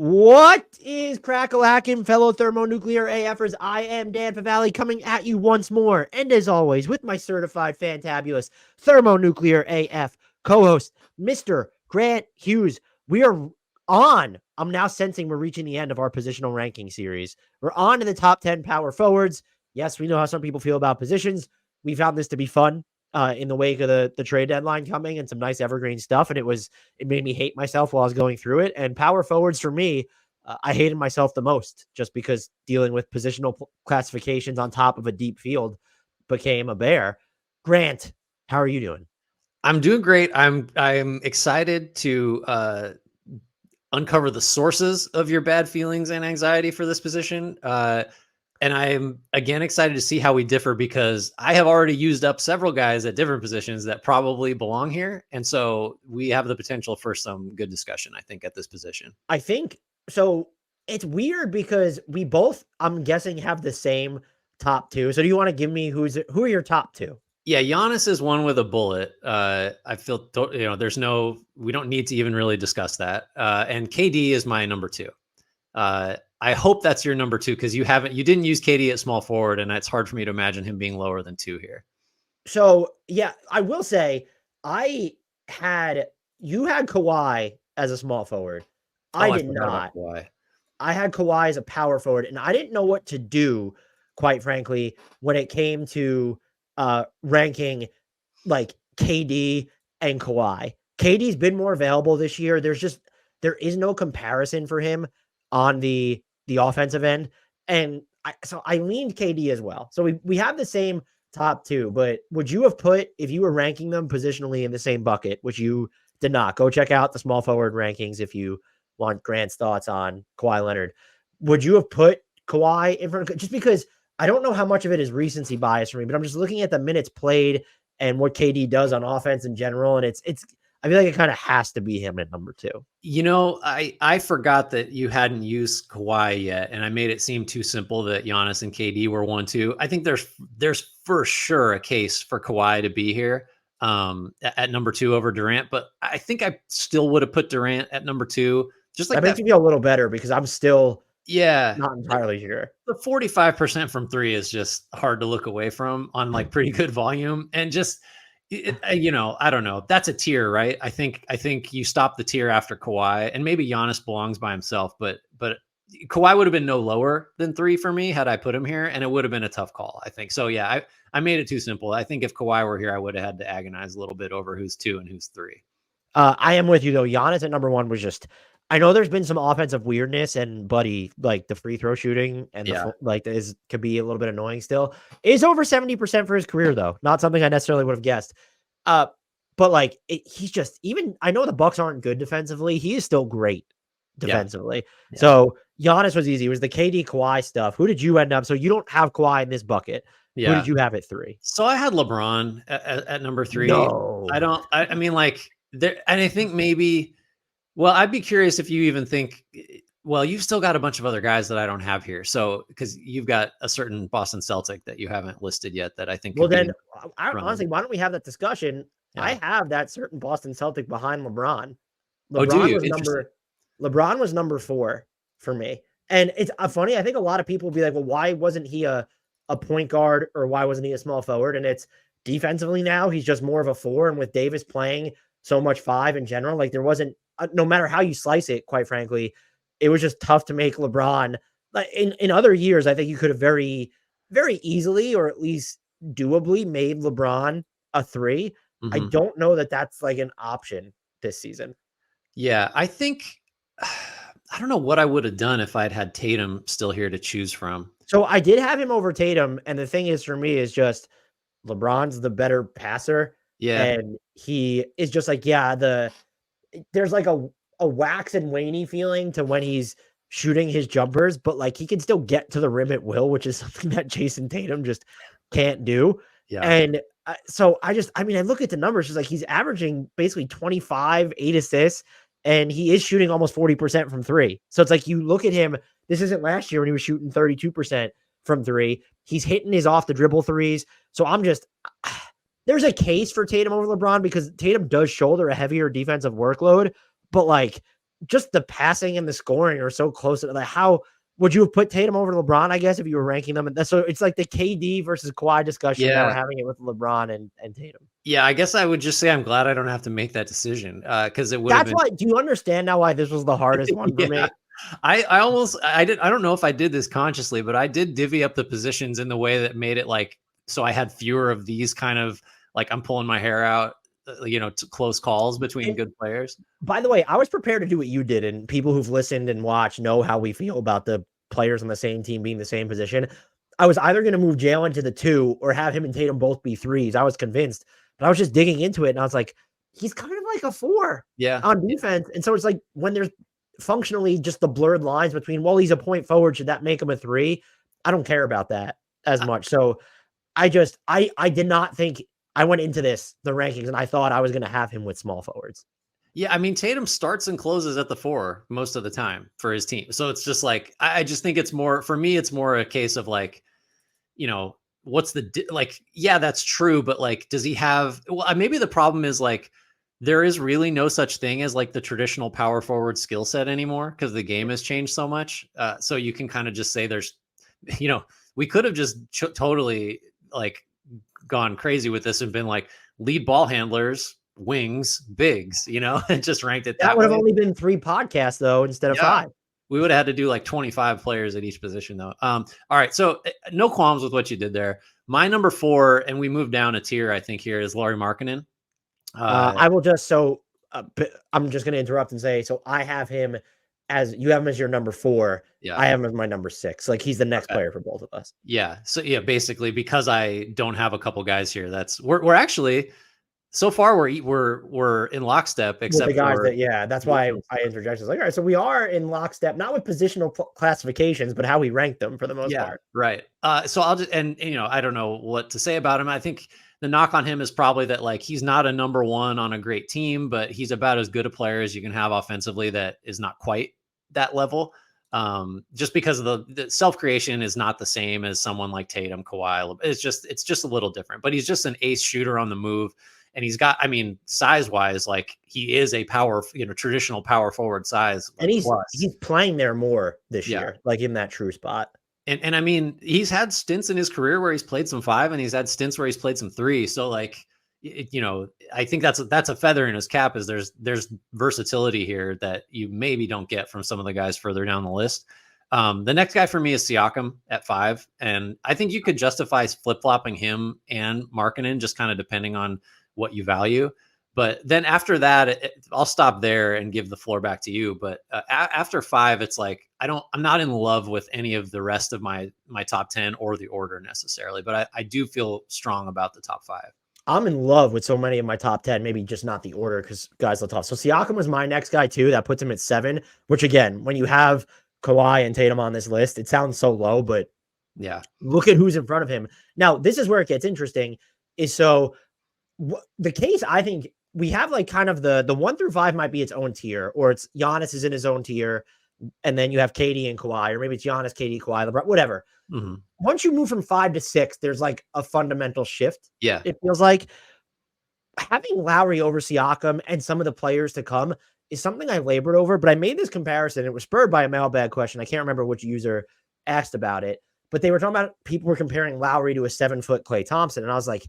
What is crack-a-lackin', fellow thermonuclear AFers? I am Dan Favale coming at you once more, and as always, with my certified fantabulous thermonuclear AF co-host, Mr. Grant Hughes. We are on. I'm now sensing we're reaching the end of our positional ranking series. We're on to the top 10 power forwards. Yes, we know how some people feel about positions. We found this to be fun in the wake of the trade deadline coming and some nice evergreen stuff, and it made me hate myself while I was going through it. And power forwards for me, I hated myself the most just because dealing with positional classifications on top of a deep field became a bear. Grant, how are you doing? I'm doing great. I'm excited to uncover the sources of your bad feelings and anxiety for this position. And I am again excited to see how we differ, because I have already used up several guys at different positions that probably belong here. And so we have the potential for some good discussion, I think, at this position. I think so. It's weird because we both, I'm guessing, have the same top two. So do you want to give me who are your top two? Yeah, Giannis is one with a bullet. I feel, we don't need to even really discuss that. And KD is my number two. I hope that's your number two, because you didn't use KD at small forward, and it's hard for me to imagine him being lower than two here. So yeah, I will say you had Kawhi as a small forward. I did not. I had Kawhi as a power forward, and I didn't know what to do, quite frankly, when it came to ranking like KD and Kawhi. KD's been more available this year. There is no comparison for him on the offensive end. And so I leaned KD as well. So we have the same top two, but would you have put, if you were ranking them positionally in the same bucket, which you did not, go check out the small forward rankings if you want Grant's thoughts on Kawhi Leonard, would you have put Kawhi in front of, just because I don't know how much of it is recency bias for me, but I'm just looking at the minutes played and what KD does on offense in general. And I feel like it kind of has to be him at number two. You know, I forgot that you hadn't used Kawhi yet, and I made it seem too simple that Giannis and KD were 1-2. I think there's for sure a case for Kawhi to be here at number two over Durant, but I think I still would have put Durant at number two. Just like that makes me feel a little better, because I'm still not entirely sure. The 45% from three is just hard to look away from on like pretty good volume, and just. I don't know. That's a tier, right? I think you stop the tier after Kawhi, and maybe Giannis belongs by himself, but Kawhi would have been no lower than three for me had I put him here, and it would have been a tough call, I think. So yeah, I made it too simple. I think if Kawhi were here, I would have had to agonize a little bit over who's two and who's three. I am with you though. Giannis at number one was just, I know there's been some offensive weirdness, and Buddy, like the free throw shooting and could be a little bit annoying still. Is over 70% for his career though. Not something I necessarily would have guessed. But like he's just, even, I know the Bucks aren't good defensively. He is still great defensively. Yeah. So Giannis was easy. It was the KD Kawhi stuff. Who did you end up? So you don't have Kawhi in this bucket. Yeah. Who did you have at three? So I had LeBron at number three. No. I mean, like there, and I think maybe, well, I'd be curious if you even think, well, you've still got a bunch of other guys that I don't have here. So, because you've got a certain Boston Celtic that you haven't listed yet that I think. Well, then, honestly, why don't we have that discussion? Yeah. I have that certain Boston Celtic behind LeBron. LeBron was number four for me. And it's funny. I think a lot of people will be like, well, why wasn't he a point guard, or why wasn't he a small forward? And it's defensively now, he's just more of a four. And with Davis playing so much five in general, like there wasn't, no matter how you slice it, quite frankly, it was just tough to make LeBron. In other years, I think you could have very, very easily, or at least doably, made LeBron a three. Mm-hmm. I don't know that that's like an option this season. Yeah, I think, I don't know what I would have done if I'd had Tatum still here to choose from. So I did have him over Tatum. And the thing is, for me, is just LeBron's the better passer. Yeah. And he is just like, there's like a wax and waney feeling to when he's shooting his jumpers, but like he can still get to the rim at will, which is something that Jason Tatum just can't do. Yeah. And so I look at the numbers, just like he's averaging basically 25, 8 assists, and he is shooting almost 40% from three. So it's like, you look at him, this isn't last year when he was shooting 32% from three. He's hitting his off the dribble threes. So there's a case for Tatum over LeBron, because Tatum does shoulder a heavier defensive workload, but like just the passing and the scoring are so close. Like, how would you have put Tatum over LeBron, I guess, if you were ranking them? And so it's like the KD versus Kawhi discussion. Now we're having it with LeBron and Tatum. Yeah, I guess I would just say I'm glad I don't have to make that decision, because it would have That's been. why. Do you understand now why this was the hardest one for me? I don't know if I did this consciously, but I did divvy up the positions in the way that made it like, so I had fewer of these kind of like, I'm pulling my hair out, close calls between good players. By the way, I was prepared to do what you did, and people who've listened and watched know how we feel about the players on the same team being the same position. I was either going to move Jalen to the 2 or have him and Tatum both be 3s. I was convinced, but I was just digging into it, and I was like, he's kind of like a 4 on defense. And so it's like, when there's functionally just the blurred lines between, well, he's a point forward, should that make him a 3? I don't care about that as much. So I did not think, I went into the rankings, and I thought I was going to have him with small forwards. Yeah, I mean, Tatum starts and closes at the 4 most of the time for his team. So it's just like, I just think it's more, for me, it's more a case of like, what's yeah, that's true. But like, does he have, well, maybe the problem is like, there is really no such thing as like the traditional power forward skill set anymore, because the game has changed so much. So you can kind of just say there's, we could have just totally like gone crazy with this and been like lead ball handlers, wings, bigs, and just ranked it that would have only been 3 podcasts though, instead of 5. We would have had to do like 25 players at each position though. All right. So no qualms with what you did there. My number 4, and we moved down a tier, I think, here is Lauri Markkanen. I will just, I'm just going to interrupt and say, so I have him you have him as your number 4. Yeah. I have him as my number 6. Like, he's the next player for both of us. Yeah. So yeah, basically, because I don't have a couple guys here, we're actually, so far we're in lockstep, except with the guys that's why I interjected. Like, all right, so we are in lockstep, not with positional classifications, but how we rank them for the most part. Right. So I'll just, and I don't know what to say about him. I think the knock on him is probably that like, he's not a number 1 on a great team, but he's about as good a player as you can have offensively that is not quite that level. Just because of the self-creation is not the same as someone like Tatum, Kawhi. It's just a little different, but he's just an ace shooter on the move. And he's got, I mean, size-wise, like he is a power, traditional power forward size. And he's playing there more this year, like in that true spot. And I mean, he's had stints in his career where he's played some 5, and he's had stints where he's played some 3. So like, I think that's a feather in his cap, is there's versatility here that you maybe don't get from some of the guys further down the list. The next guy for me is Siakam at 5. And I think you could justify flip-flopping him and Markkanen, just kind of depending on what you value. But then after that, I'll stop there and give the floor back to you. But after 5, it's like, I'm not in love with any of the rest of my top 10 or the order necessarily, but I do feel strong about the top 5. I'm in love with so many of my top 10, maybe just not the order, because guys are tough. So Siakam was my next guy too. That puts him at 7, which again, when you have Kawhi and Tatum on this list, it sounds so low, but yeah, look at who's in front of him. Now, this is where it gets interesting, is so the case, I think we have like kind of the 1 through 5 might be its own tier, or it's Giannis is in his own tier, and then you have KD and Kawhi, or maybe it's Giannis, KD, Kawhi, LeBron, whatever. Mm-hmm. Once you move from 5 to 6, there's like a fundamental shift. Yeah. It feels like having Lowry over Siakam and some of the players to come is something I labored over, but I made this comparison. It was spurred by a mailbag question. I can't remember which user asked about it, but they were talking about, people were comparing Lowry to a 7-foot Klay Thompson. And I was like,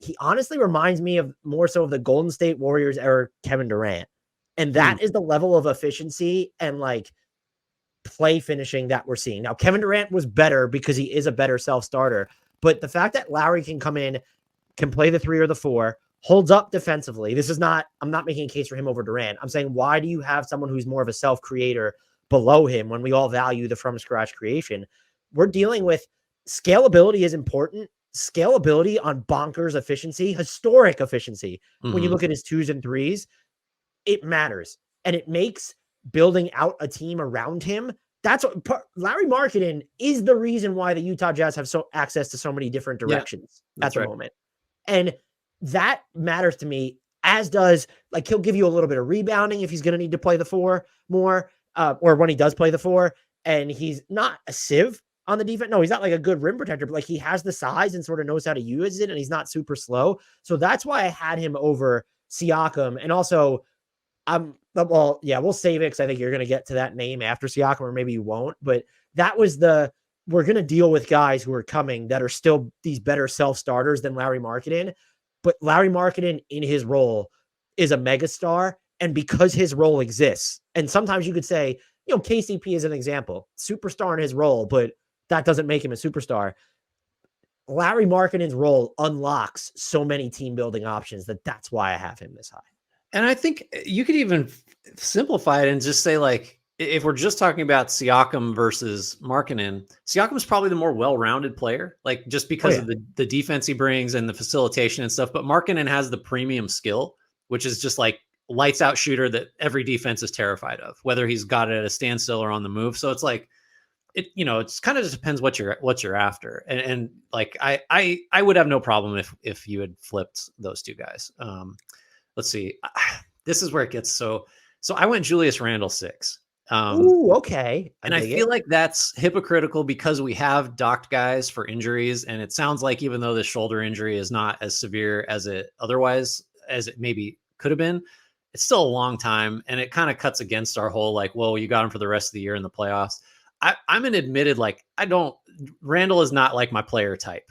he honestly reminds me of more so of the Golden State Warriors era Kevin Durant. And that is the level of efficiency and like play finishing that we're seeing. Now, Kevin Durant was better because he is a better self-starter, but the fact that Lowry can come in, can play the 3 or the 4, holds up defensively. This is not, I'm not making a case for him over Durant. I'm saying, why do you have someone who's more of a self-creator below him when we all value the from scratch creation? We're dealing with scalability is important. Scalability on bonkers efficiency, historic efficiency. Mm-hmm. When you look at his 2s and 3s, it matters. And it makes building out a team around him. That's what Lauri Markkanen is the reason why the Utah Jazz have access to so many different directions at the moment. And that matters to me, as does, like, he'll give you a little bit of rebounding if he's going to need to play the 4 more, or when he does play the 4, and he's not a sieve on the defense. No, he's not like a good rim protector, but like he has the size and sort of knows how to use it, and he's not super slow. So that's why I had him over Siakam. And also, Well, yeah, we'll save it because I think you're going to get to that name after Siakam, or maybe you won't. But that was we're going to deal with guys who are coming that are still these better self-starters than Larry Markkinen. But Larry Markkinen in his role is a megastar. And because his role exists, and sometimes you could say, KCP is an example, superstar in his role, but that doesn't make him a superstar. Larry Markkinen's role unlocks so many team building options that's why I have him this high. And I think you could even simplify it and just say, like, if we're just talking about Siakam versus Markkanen, Siakam is probably the more well-rounded player, like just because of the defense he brings and the facilitation and stuff. But Markkanen has the premium skill, which is just like lights out shooter that every defense is terrified of, whether he's got it at a standstill or on the move. So it's like, it's kind of just depends what you're after. And like, I would have no problem if you had flipped those two guys. Let's see. This is where it gets so I went Julius Randle 6. Ooh, okay. And I feel like that's hypocritical because we have docked guys for injuries. And it sounds like even though the shoulder injury is not as severe as it maybe could have been, it's still a long time. And it kind of cuts against our whole, like, well, you got him for the rest of the year in the playoffs. I'm an admitted, like, Randall is not like my player type.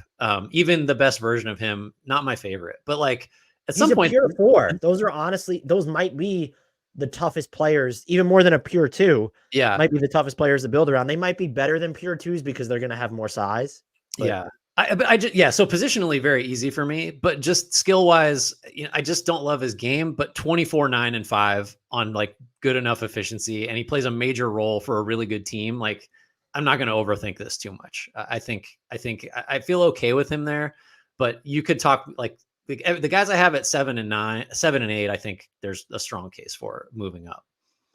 Even the best version of him, not my favorite, but like at some point, pure 4. Those might be the toughest players, even more than a pure 2. Yeah. Might be the toughest players to build around. They might be better than pure 2s because they're going to have more size. But. Yeah. So positionally very easy for me, but just skill wise, I just don't love his game, but 24, 9 and 5 on like good enough efficiency. And he plays a major role for a really good team. Like, I'm not going to overthink this too much. I feel okay with him there, but you could talk like the guys I have at 7 and 8. I think there's a strong case for moving up.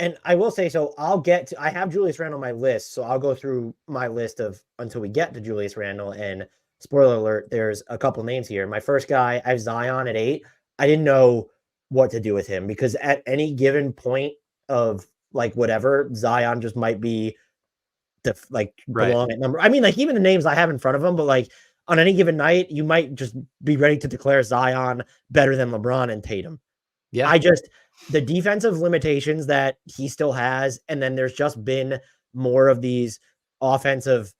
And I will say, so I have Julius Randle on my list. So I'll go through my list until we get to Julius Randle. And spoiler alert, there's a couple names here. My first guy, I have Zion at 8. I didn't know what to do with him because at any given point of like whatever, Zion just might be belong at number. I mean, like even the names I have in front of him, but like on any given night, you might just be ready to declare Zion better than LeBron and Tatum. Yeah. The defensive limitations that he still has, and then there's just been more of these offensive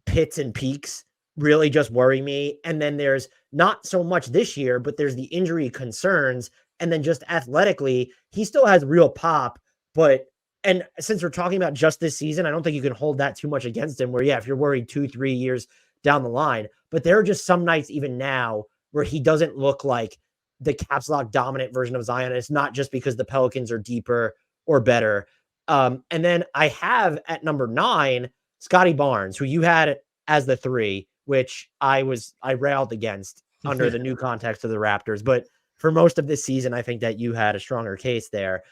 pits and peaks really just worry me. And then there's not so much this year, but there's the injury concerns. And then just athletically, he still has real pop. And since we're talking about just this season, I don't think you can hold that too much against him where, yeah, if you're worried 2-3 years down the line, but there are just some nights even now where he doesn't look like the caps lock dominant version of Zion. And it's not just because the Pelicans are deeper or better. And then I have at number 9, Scotty Barnes, who you had as the 3, which I railed against under the new context of the Raptors. But for most of this season, I think that you had a stronger case there.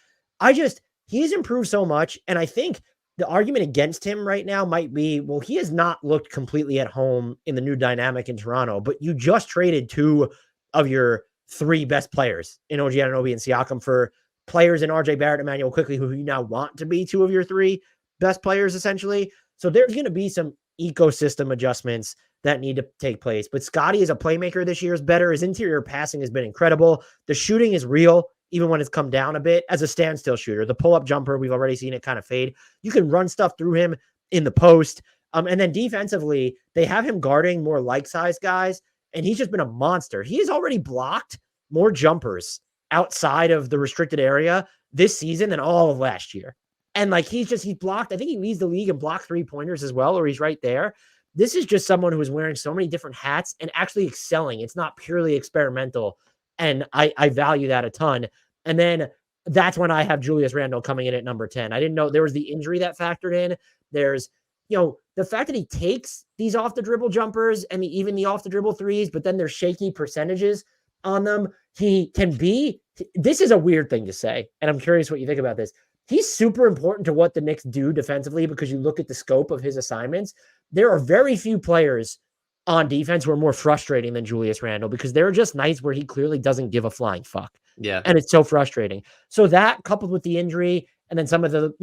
He's improved so much. And I think the argument against him right now might be, well, he has not looked completely at home in the new dynamic in Toronto, but you just traded 2 of your 3 best players in OG Anunoby and Siakam for players in RJ Barrett and Emmanuel Quickley, who you now want to be 2 of your 3 best players, essentially. So there's going to be some ecosystem adjustments that need to take place. But Scotty as a playmaker this year is better. His interior passing has been incredible. The shooting is real, even when it's come down a bit as a standstill shooter. The pull-up jumper, we've already seen it kind of fade. You can run stuff through him in the post. And then defensively, they have him guarding more like-sized guys, and he's just been a monster. He has already blocked more jumpers outside of the restricted area this season than all of last year. And like he's blocked, I think he leads the league in block 3-pointers as well, or he's right there. This is just someone who is wearing so many different hats and actually excelling. It's not purely experimental. And I value that a ton. And then that's when I have Julius Randle coming in at number 10. I didn't know there was the injury that factored in. There's, the fact that he takes these off the dribble jumpers and even the off the dribble threes, but then there's shaky percentages on them. This is a weird thing to say. And I'm curious what you think about this. He's super important to what the Knicks do defensively because you look at the scope of his assignments. There are very few players on defense who are more frustrating than Julius Randle because there are just nights where he clearly doesn't give a flying fuck. Yeah. And it's so frustrating. So that coupled with the injury and then some of the,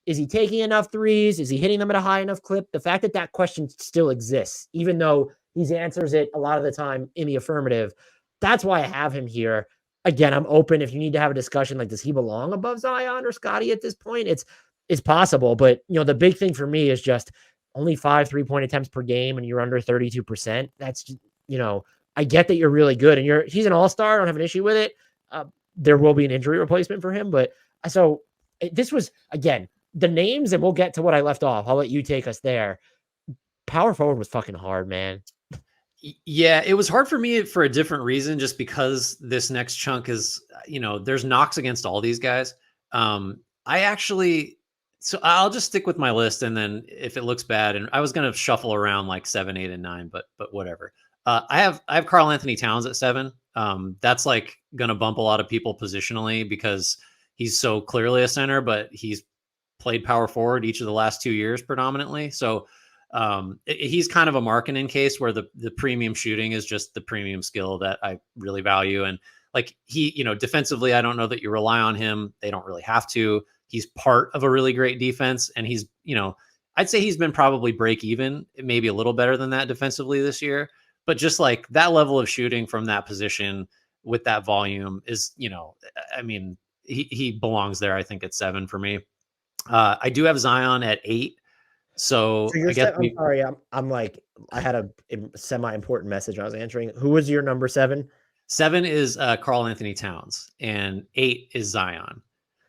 is he taking enough threes? Is he hitting them at a high enough clip? The fact that question still exists, even though he answers it a lot of the time in the affirmative, that's why I have him here. again, I'm open if you need to have a discussion, like, does he belong above Zion or Scotty at this point? It's possible, but, the big thing for me is just only 5 3-point attempts per game and you're under 32%. That's just, I get that you're really good and he's an all-star. I don't have an issue with it. There will be an injury replacement for him, but this was, again, the names, and we'll get to what I left off. I'll let you take us there. Power forward was fucking hard, man. Yeah, it was hard for me for a different reason, just because this next chunk is, there's knocks against all these guys. So I'll just stick with my list, and then if it looks bad, and I was going to shuffle around like 7, 8, and 9, but whatever. I have Karl Anthony Towns at 7. That's like going to bump a lot of people positionally because he's so clearly a center, but he's played power forward each of the last 2 years predominantly. So he's kind of a Markkanen case where the premium shooting is just the premium skill that I really value. And like defensively, I don't know that you rely on him. They don't really have to. He's part of a really great defense, and he's, I'd say he's been probably break even, maybe a little better than that defensively this year. But just like that level of shooting from that position with that volume is, I mean, he belongs there. I think at 7 for me. I do have Zion at 8. So you're I guess I'm sorry. I'm like, I had a semi-important message I was answering. Who was your number 7? 7 is Karl Anthony Towns, and 8 is Zion.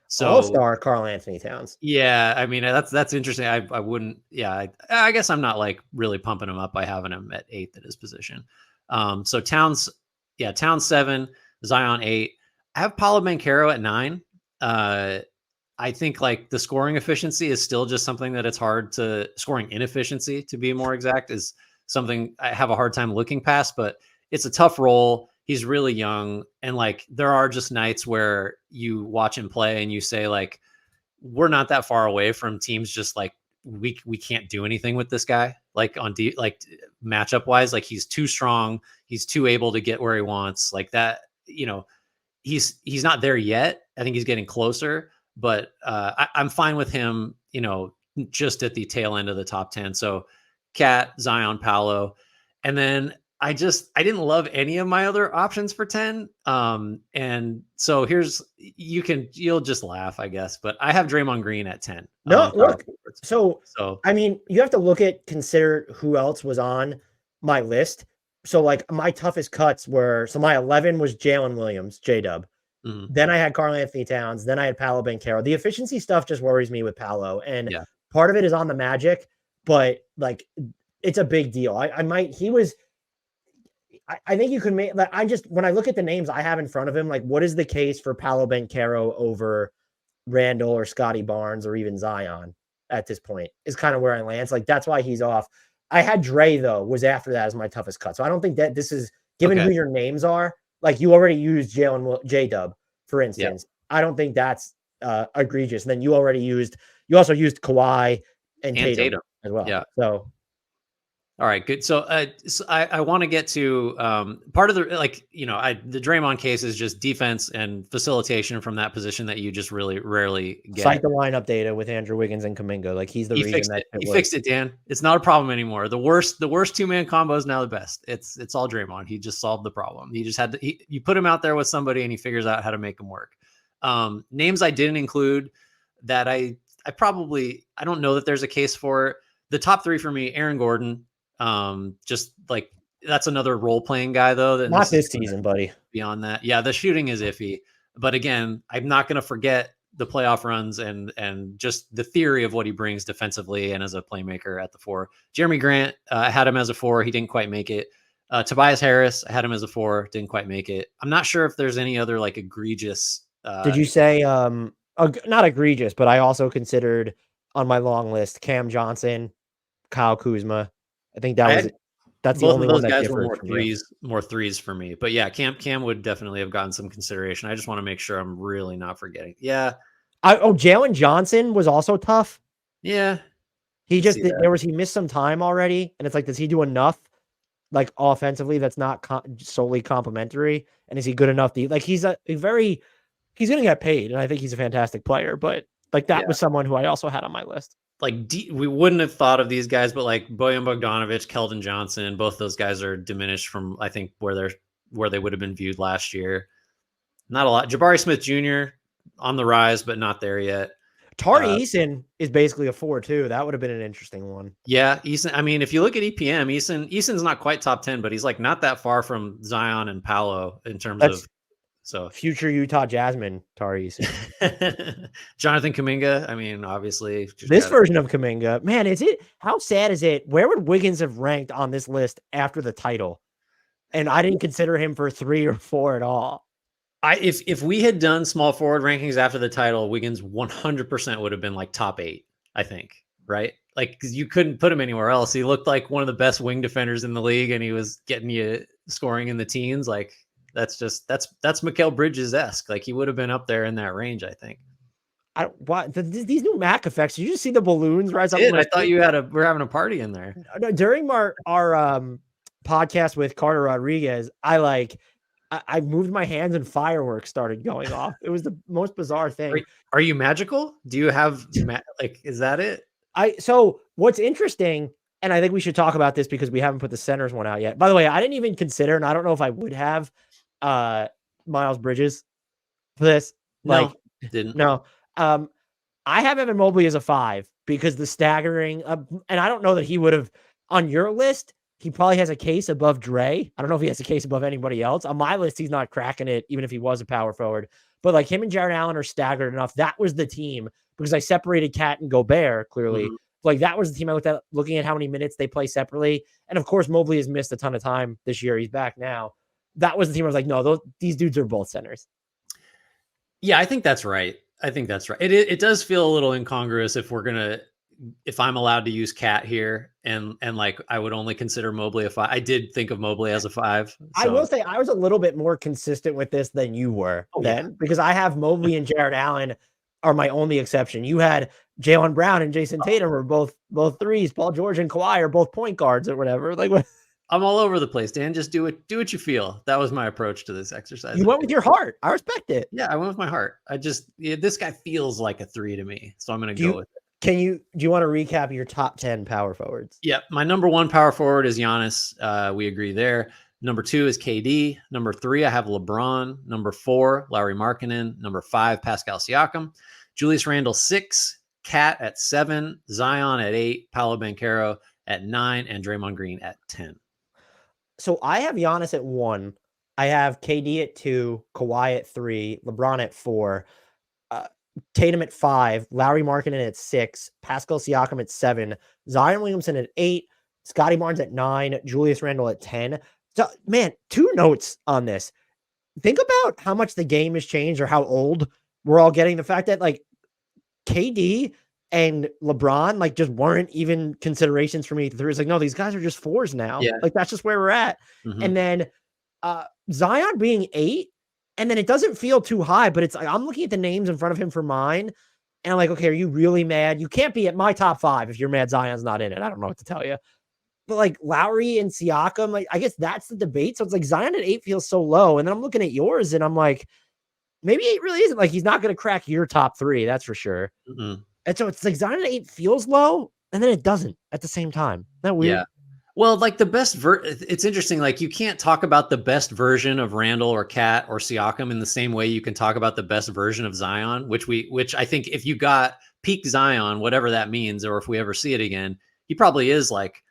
So all-star Karl Anthony Towns. Yeah, I mean that's interesting. I wouldn't. Yeah, I guess I'm not like really pumping him up by having him at 8th at his position. So Towns 7, Zion 8. I have Paolo Banchero at 9. I think like the scoring efficiency is still just something that it's hard to scoring inefficiency, to be more exact, is something I have a hard time looking past, but it's a tough role. He's really young. And like, there are just nights where you watch him play and you say like, we're not that far away from teams just like, we can't do anything with this guy. Like like matchup wise, like he's too strong. He's too able to get where he wants like that. He's not there yet. I think he's getting closer, but I'm fine with him, just at the tail end of the top 10. So Cat, Zion, Paolo. And then I didn't love any of my other options for 10. And so you'll just laugh, I guess, but I have Draymond Green at 10. No, look, so I mean, you have to consider who else was on my list. So like my toughest cuts so my 11 was Jalen Williams, J-Dub. Mm-hmm. Then I had Karl Anthony Towns. Then I had Paolo Banchero. The efficiency stuff just worries me with Paolo. And part of it is on the Magic, but like, it's a big deal. I think you can make like, when I look at the names I have in front of him, like what is the case for Paolo Banchero over Randall or Scotty Barnes or even Zion at this point is kind of where I land. Like that's why he's off. I had Dre though, was after that as my toughest cut. So I don't think that this is given who your names are. Like you already used J-Dub, for instance. I don't think that's egregious. And then you also used Kawhi and Tatum as well. Yeah. So all right, good. So, I want to get to part of the the Draymond case is just defense and facilitation from that position that you just really rarely get. Cite the lineup data with Andrew Wiggins and Kuminga. Like he fixed it, Dan. It's not a problem anymore. The worst 2-man combo is now the best. It's all Draymond. He just solved the problem. He just had to. You put him out there with somebody and he figures out how to make them work. Names I didn't include that I don't know that there's a case for. The top 3 for me: Aaron Gordon. Just like that's another role playing guy though. That not this season, buddy. Beyond that, yeah, the shooting is iffy. But again, I'm not going to forget the playoff runs and just the theory of what he brings defensively and as a playmaker at the 4. Jeremy Grant, I had him as a 4. He didn't quite make it. Tobias Harris, I had him as a 4. Didn't quite make it. I'm not sure if there's any other like egregious. Did you say not egregious? But I also considered on my long list Cam Johnson, Kyle Kuzma. I think that's the only one that guys were more threes for me. But yeah, Cam would definitely have gotten some consideration. I just want to make sure I'm really not forgetting. Yeah. Jalen Johnson was also tough. Yeah. He missed some time already. And it's like, does he do enough like offensively that's not solely complimentary? And is he good enough to he's going to get paid. And I think he's a fantastic player, but like that was someone who I also had on my list. Like we wouldn't have thought of these guys, but like Bojan Bogdanovic, Keldon Johnson, both those guys are diminished from I think where they would have been viewed last year. Not a lot. Jabari Smith Jr. on the rise, but not there yet. Tari Eason is basically a 4 too. That would have been an interesting one. Yeah, Eason. I mean, if you look at EPM, Eason's not quite top 10, but he's like not that far from Zion and Paolo in terms of future Utah Jasmine Tari Eason. Jonathan Kuminga. I mean, obviously this version of Kuminga, man, how sad is it? Where would Wiggins have ranked on this list after the title? And I didn't consider him for 3 or 4 at all. If we had done small forward rankings after the title, Wiggins 100% would have been like top 8, I think, right? Like, cause you couldn't put him anywhere else. He looked like one of the best wing defenders in the league, and he was getting you scoring in the teens. Like, that's Mikal Bridges-esque. Like, he would have been up there in that range, I think. These new Mac effects? Did you just see the balloons rise up? I thought we're having a party in there. No, during our podcast with Carter Rodriguez, I moved my hands and fireworks started going off. It was the most bizarre thing. Are you magical? Do you have is that it? So what's interesting, and I think we should talk about this because we haven't put the centers one out yet. By the way, I didn't even consider, and I don't know if I would have Miles Bridges for this. Didn't. No. I have Evan Mobley as a 5 because the staggering, and I don't know that he would have on your list. He probably has a case above Dre. I don't know if he has a case above anybody else. On my list, he's not cracking it, even if he was a power forward. But like him and Jared Allen are staggered enough. That was the team because I separated Cat and Gobert clearly. Mm-hmm. Like that was the team I looked at, looking at how many minutes they play separately. And of course, Mobley has missed a ton of time this year. He's back now. That was the team I was like, no, these dudes are both centers. Yeah, I think that's right. It does feel a little incongruous if I'm allowed to use Cat here and like I would only consider Mobley a 5. I did think of Mobley as a 5. So. I will say I was a little bit more consistent with this than you were because I have Mobley and Jared Allen are my only exception. You had Jaylen Brown and Jason Tatum are both threes. Paul George and Kawhi are both point guards or whatever. Like what? I'm all over the place, Dan. Just do what you feel. That was my approach to this exercise. You went with your heart. I respect it. Yeah, I went with my heart. This guy feels like a 3 to me, so I'm going to go with it. Do you want to recap your top 10 power forwards? Yeah, my number 1 power forward is Giannis. We agree there. Number 2 is KD. Number 3, I have LeBron. Number 4, Lauri Markkanen. Number 5, Pascal Siakam. Julius Randle 6, Cat at 7, Zion at 8, Paolo Banchero at 9, and Draymond Green at 10. So I have Giannis at 1. I have KD at 2, Kawhi at 3, LeBron at 4. Tatum at 5, Lauri Markkanen at 6, Pascal Siakam at 7, Zion Williamson at 8, Scotty Barnes at 9, Julius Randle at 10. So, man, 2 notes on this. Think about how much the game has changed or how old we're all getting. The fact that, like, KD and LeBron, like, just weren't even considerations for me. It's like, no, these guys are just 4s now. Yeah. Like, that's just where we're at. Mm-hmm. And then Zion being 8, and then it doesn't feel too high, but it's like I'm looking at the names in front of him for mine, and I'm like, okay, are you really mad? You can't be at my top 5 if you're mad Zion's not in it. I don't know what to tell you. But like Lowry and Siakam, like I guess that's the debate. So it's like Zion at 8 feels so low. And then I'm looking at yours and I'm like, maybe 8 really isn't. Like he's not going to crack your top 3, that's for sure. Mm-hmm. And so it's like Zion at 8 feels low, and then it doesn't at the same time. Isn't that weird? Yeah. Well, like the best it's interesting. Like you can't talk about the best version of Randall or Cat or Siakam in the same way you can talk about the best version of Zion, which I think if you got peak Zion, whatever that means, or if we ever see it again, he probably is like,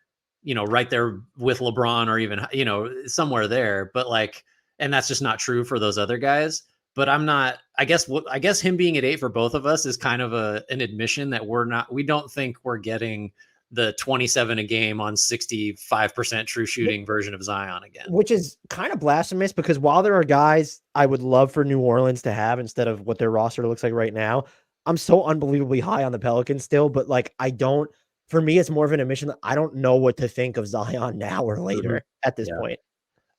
right there with LeBron or even, somewhere there. But like, and that's just not true for those other guys. But I guess him being at 8 for both of us is kind of an admission that we don't think we're getting the 27 a game on 65% true shooting version of Zion again. Which is kind of blasphemous because while there are guys I would love for New Orleans to have instead of what their roster looks like right now, I'm so unbelievably high on the Pelicans still, but like for me, it's more of an admission that I don't know what to think of Zion now or later at this point.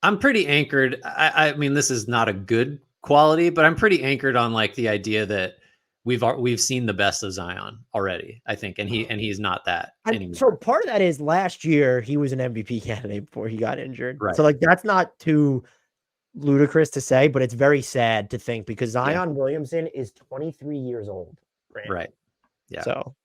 I'm pretty anchored. I mean, this is not a good quality, but I'm pretty anchored on like the idea that we've seen the best of Zion already, I think, and he's not that anymore. So part of that is last year he was an MVP candidate before he got injured. Right. So like that's not too ludicrous to say, but it's very sad to think because Zion Williamson is 23 years old. Right. Yeah. So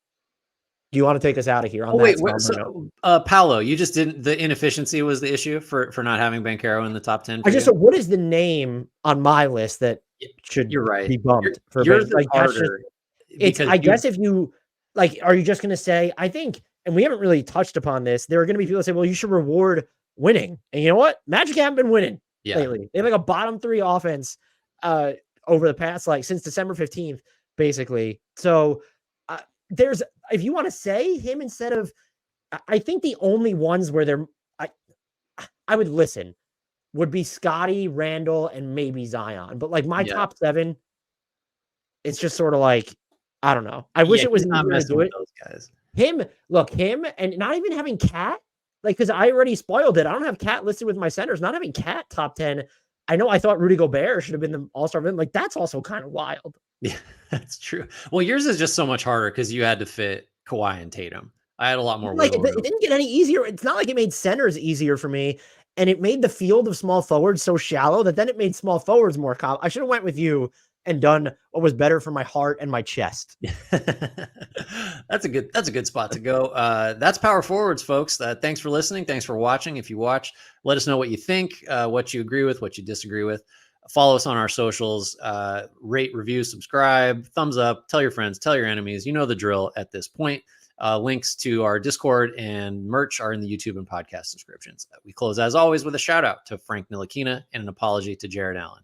do you want to take us out of here on that? Wait, Paolo, you just didn't. The inefficiency was the issue for not having Banchero in the top 10. So what is the name on my list that should You're right. be bumped for Yours is like that's just harder it's because I guess if you like, are you just gonna say, I think, and we haven't really touched upon this, there are gonna be people that say, well, you should reward winning. And you know what? Magic haven't been winning lately. They have like a bottom 3 offense over the past, like since December 15th, basically. So there's if you want to say him instead of I think the only ones where they're I would listen would be Scotty, Randall, and maybe Zion. But like my top 7, it's just sort of like, I don't know. I wish it was he's not easier to messing do with it. those guys. Him, and not even having Cat, like, because I already spoiled it. I don't have Cat listed with my centers. Not having Cat top 10. I know I thought Rudy Gobert should have been the all-star. Like, that's also kind of wild. Yeah, that's true. Well, yours is just so much harder because you had to fit Kawhi and Tatum. I had a lot more Like, wiggle room. it didn't get any easier. It's not like it made centers easier for me. And it made the field of small forwards so shallow that then it made small forwards more I should have went with you and done what was better for my heart and my chest. That's a good spot to go. That's power forwards, folks. Thanks for listening. Thanks for watching. If you watch, let us know what you think, what you agree with, what you disagree with. Follow us on our socials, rate, review, subscribe, thumbs up, tell your friends, tell your enemies. You know the drill at this point. Links to our Discord and merch are in the YouTube and podcast descriptions. We close, as always, with a shout out to Frank Ntilikina and an apology to Jared Allen.